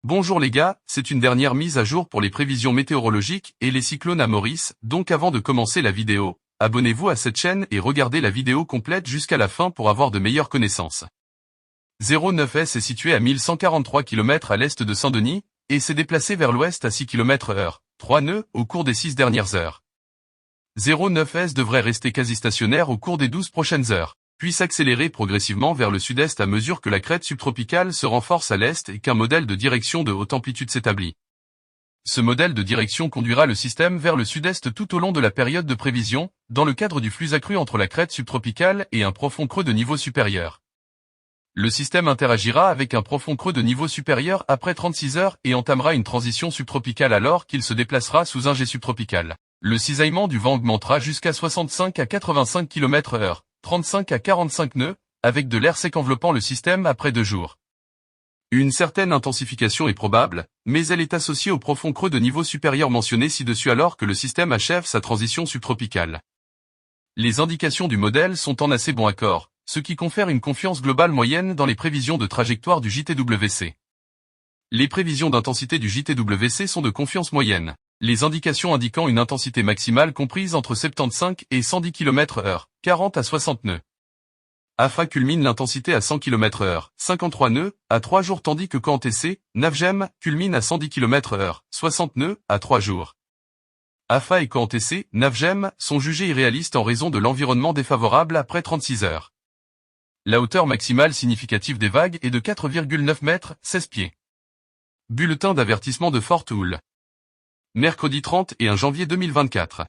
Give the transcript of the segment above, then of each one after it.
Bonjour les gars, c'est une dernière mise à jour pour les prévisions météorologiques et les cyclones à Maurice, donc avant de commencer la vidéo, abonnez-vous à cette chaîne et regardez la vidéo complète jusqu'à la fin pour avoir de meilleures connaissances. 09S est situé à 1143 km à l'est de Saint-Denis, et s'est déplacé vers l'ouest à 6 km/h, 3 nœuds, au cours des 6 dernières heures. 09S devrait rester quasi stationnaire au cours des 12 prochaines heures, puis s'accélérer progressivement vers le sud-est à mesure que la crête subtropicale se renforce à l'est et qu'un modèle de direction de haute amplitude s'établit. Ce modèle de direction conduira le système vers le sud-est tout au long de la période de prévision, dans le cadre du flux accru entre la crête subtropicale et un profond creux de niveau supérieur. Le système interagira avec un profond creux de niveau supérieur après 36 heures et entamera une transition subtropicale alors qu'il se déplacera sous un jet subtropical. Le cisaillement du vent augmentera jusqu'à 65 à 85 km/h, 35 à 45 nœuds, avec de l'air sec enveloppant le système après 2 jours. Une certaine intensification est probable, mais elle est associée au profond creux de niveau supérieur mentionné ci-dessus alors que le système achève sa transition subtropicale. Les indications du modèle sont en assez bon accord, ce qui confère une confiance globale moyenne dans les prévisions de trajectoire du JTWC. Les prévisions d'intensité du JTWC sont de confiance moyenne, les indications indiquant une intensité maximale comprise entre 75 et 110 km/h, 40 à 60 nœuds. AFA culmine l'intensité à 100 km/h, 53 nœuds, à 3 jours tandis que KNTC, NAVGEM, culmine à 110 km/h, 60 nœuds, à 3 jours. AFA et KNTC, NAVGEM, sont jugés irréalistes en raison de l'environnement défavorable après 36 heures. La hauteur maximale significative des vagues est de 4,9 mètres, 16 pieds. Bulletin d'avertissement de forte houle. Mercredi 31 janvier 2024.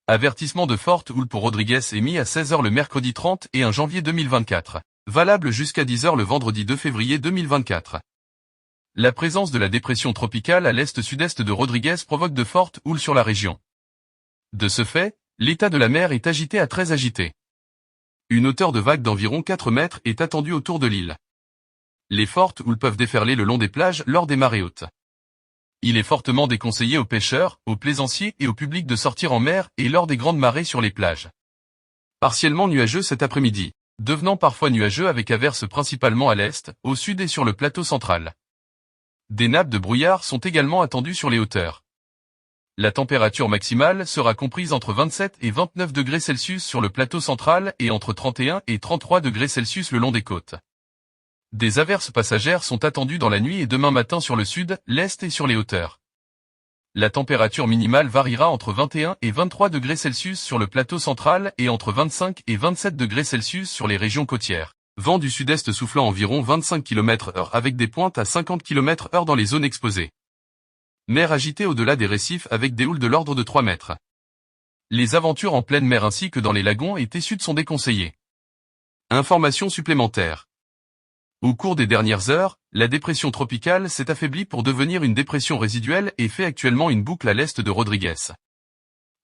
Avertissement de forte houle pour Rodrigues émis à 16h le mercredi 31 janvier 2024. Valable jusqu'à 10h le vendredi 2 février 2024. La présence de la dépression tropicale à l'est-sud-est de Rodrigues provoque de fortes houles sur la région. De ce fait, l'état de la mer est agité à très agité. Une hauteur de vague d'environ 4 mètres est attendue autour de l'île. Les fortes houles peuvent déferler le long des plages lors des marées hautes. Il est fortement déconseillé aux pêcheurs, aux plaisanciers et au public de sortir en mer et lors des grandes marées sur les plages. Partiellement nuageux cet après-midi, devenant parfois nuageux avec averses principalement à l'est, au sud et sur le plateau central. Des nappes de brouillard sont également attendues sur les hauteurs. La température maximale sera comprise entre 27 et 29 degrés Celsius sur le plateau central et entre 31 et 33 degrés Celsius le long des côtes. Des averses passagères sont attendues dans la nuit et demain matin sur le sud, l'est et sur les hauteurs. La température minimale variera entre 21 et 23 degrés Celsius sur le plateau central et entre 25 et 27 degrés Celsius sur les régions côtières. Vent du sud-est soufflant environ 25 km/h avec des pointes à 50 km/h dans les zones exposées. Mer agitée au-delà des récifs avec des houles de l'ordre de 3 mètres. Les aventures en pleine mer ainsi que dans les lagons et sud sont déconseillées. Informations supplémentaires. Au cours des dernières heures, la dépression tropicale s'est affaiblie pour devenir une dépression résiduelle et fait actuellement une boucle à l'est de Rodrigues.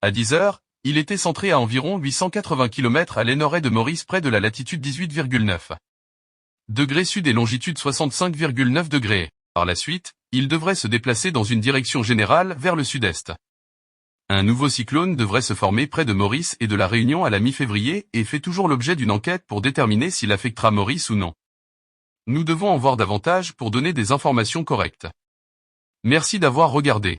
À 10 heures, il était centré à environ 880 km à l'est-nord-est de Maurice près de la latitude 18,9 degrés sud et longitude 65,9 degrés. Par la suite, il devrait se déplacer dans une direction générale vers le sud-est. Un nouveau cyclone devrait se former près de Maurice et de la Réunion à la mi-février et fait toujours l'objet d'une enquête pour déterminer s'il affectera Maurice ou non. Nous devons en voir davantage pour donner des informations correctes. Merci d'avoir regardé.